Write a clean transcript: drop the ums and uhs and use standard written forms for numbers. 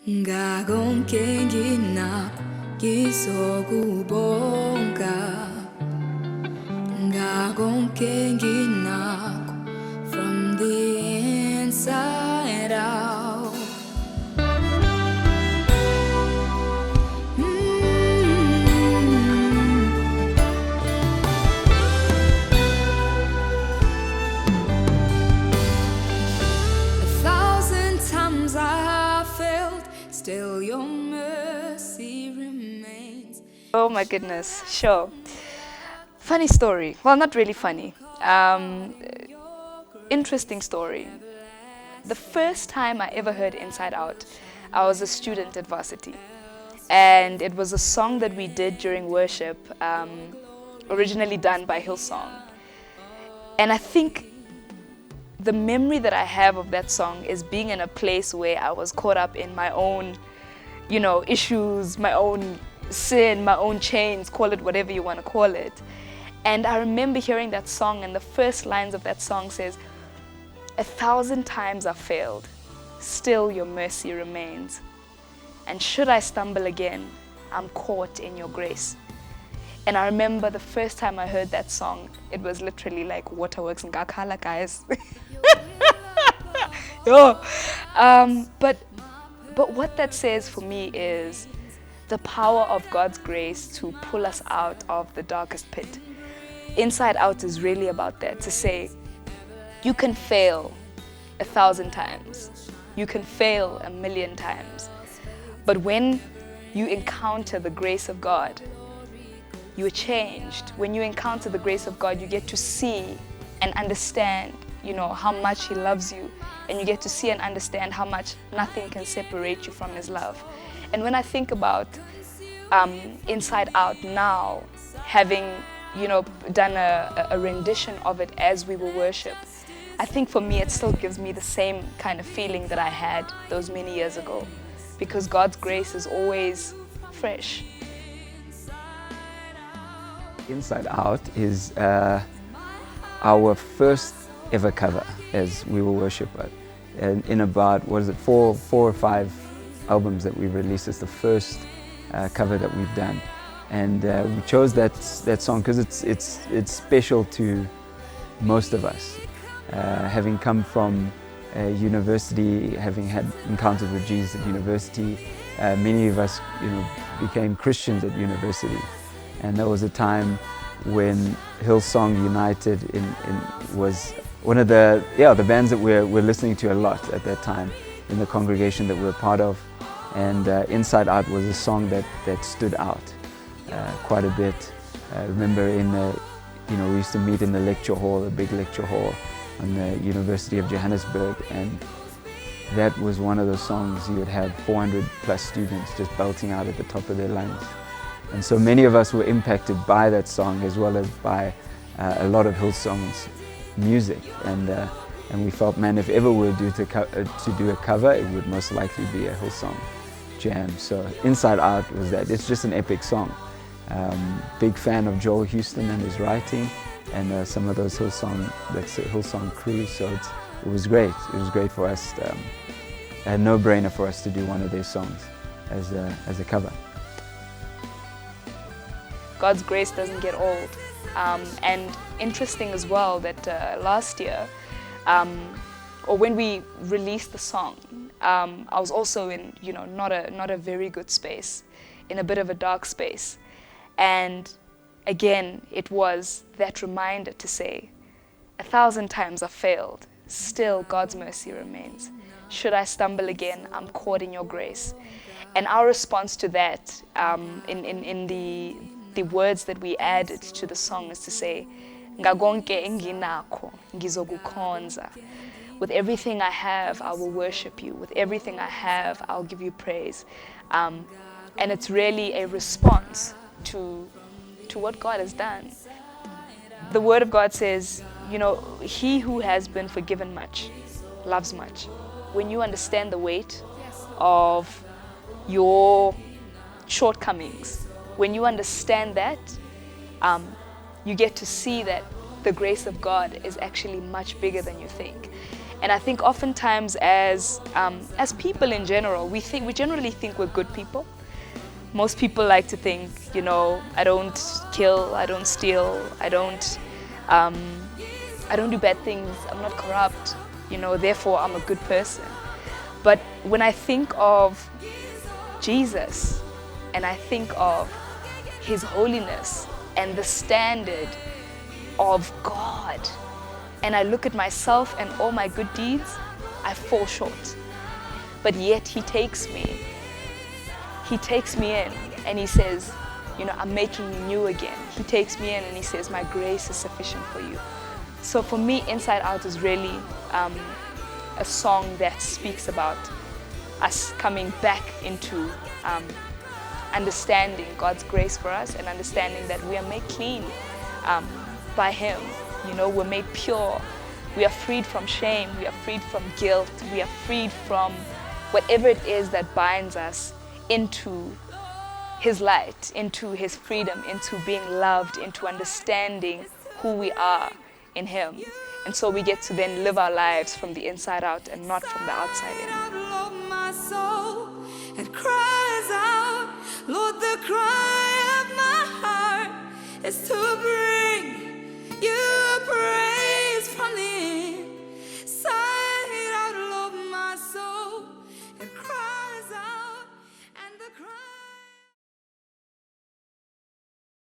Ngakonke nginakho ngizokubonga ngakonke nginakho from the inside out. A thousand times I have failed, still your mercy remains. Oh my goodness, sure. Funny story. Well, not really funny. Interesting story. The first time I ever heard Inside Out, I was a student at varsity. And it was a song that we did during worship, originally done by Hillsong. And I think the memory that I have of that song is being in a place where I was caught up in my own, issues, my own sin, my own chains, call it whatever you want to call it. And I remember hearing that song, and the first lines of that song says, "1,000 times I've failed, still your mercy remains. And should I stumble again, I'm caught in your grace." And I remember the first time I heard that song, it was literally like waterworks and Gakala, guys. Yo. But what that says for me is the power of God's grace to pull us out of the darkest pit. Inside Out is really about that, to say, you can fail 1,000 times. You can fail 1,000,000 times. But when you encounter the grace of God, you are changed. When you encounter the grace of God, you get to see and understand, how much He loves you. And you get to see and understand how much nothing can separate you from His love. And when I think about Inside Out now, having, done a rendition of it as we will worship, I think for me it still gives me the same kind of feeling that I had those many years ago. Because God's grace is always fresh. Inside Out is our first ever cover as We Will Worship. And in about, four or five albums that we've released, it's the first cover that we've done. And we chose that song because it's special to most of us. Having come from university, having had encounters with Jesus at university, many of us became Christians at university. And there was a time when Hillsong United was one of the bands that we're listening to a lot at that time in the congregation that we're part of. And Inside Out was a song that stood out quite a bit. I remember we used to meet in the lecture hall, a big lecture hall on the University of Johannesburg, and that was one of those songs you would have 400 plus students just belting out at the top of their lungs. And so many of us were impacted by that song, as well as by a lot of Hillsong's music. And we felt, man, if ever we were to do a cover, it would most likely be a Hillsong jam. So Inside Out was that. It's just an epic song. Big fan of Joel Houston and his writing, and some of those Hillsong crew. So it was great. It was great for us. A no-brainer for us to do one of their songs as a cover. God's grace doesn't get old. And interesting as well that last year, or when we released the song, I was also in, not a very good space, in a bit of a dark space. And again, it was that reminder to say, 1,000 times I've failed, still God's mercy remains. Should I stumble again, I'm caught in your grace. And our response to that, in the words that we added to the song, is to say, ngakonke enginakho ngizokukhonza. With everything I have, I will worship you. With everything I have, I'll give you praise. And it's really a response to what God has done. The Word of God says, he who has been forgiven much loves much. When you understand the weight of your shortcomings, when you understand that, you get to see that the grace of God is actually much bigger than you think. And I think oftentimes as people in general, we generally think we're good people. Most people like to think, you know, I don't kill, I don't steal, I don't do bad things, I'm not corrupt, you know, therefore I'm a good person. But when I think of Jesus and I think of His holiness and the standard of God, and I look at myself and all my good deeds, I fall short. But yet He takes me in and He says, you know, I'm making you new again. He takes me in and He says, my grace is sufficient for you. So for me, Inside Out is really a song that speaks about us coming back into understanding God's grace for us and understanding that we are made clean by Him. You know, we're made pure. We are freed from shame. We are freed from guilt. We are freed from whatever it is that binds us into His light, into His freedom, into being loved, into understanding who we are in Him. And so we get to then live our lives from the inside out and not from the outside in. My soul and cries out, Lord, the cry of my heart is to